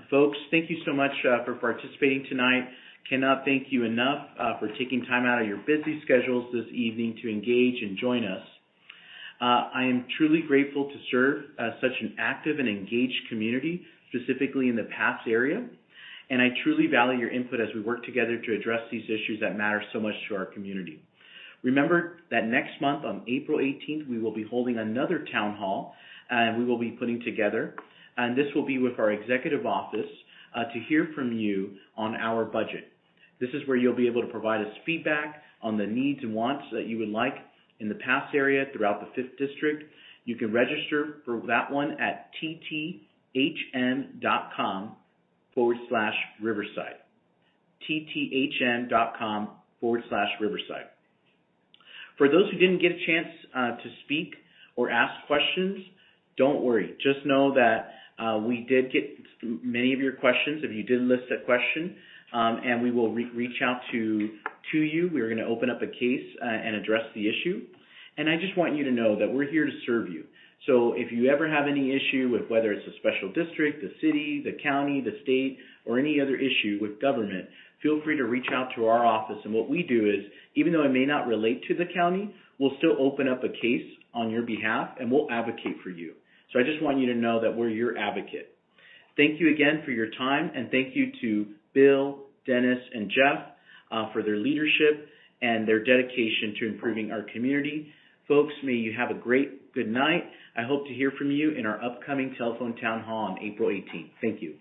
Folks, thank you so much for participating tonight. Cannot thank you enough for taking time out of your busy schedules this evening to engage and join us. I am truly grateful to serve such an active and engaged community, specifically in the Pass area, and I truly value your input as we work together to address these issues that matter so much to our community. Remember that next month on April 18th, we will be holding another town hall, and we will be putting together, and this will be with our executive office to hear from you on our budget. This is where you'll be able to provide us feedback on the needs and wants that you would like in the Pass area throughout the 5th District. You can register for that one at tthm.com/Riverside. tthm.com/Riverside. For those who didn't get a chance to speak or ask questions, don't worry. Just know that we did get many of your questions, if you did list a question, and we will reach out to you. We're going to open up a case and address the issue. And I just want you to know that we're here to serve you. So if you ever have any issue with whether it's a special district, the city, the county, the state, or any other issue with government, feel free to reach out to our office. And what we do is, even though it may not relate to the county, we'll still open up a case on your behalf, and we'll advocate for you. So I just want you to know that we're your advocate. Thank you again for your time, and thank you to Bill, Dennis, and Jeff for their leadership and their dedication to improving our community. Folks, may you have a good night. I hope to hear from you in our upcoming telephone town hall on April 18th. Thank you.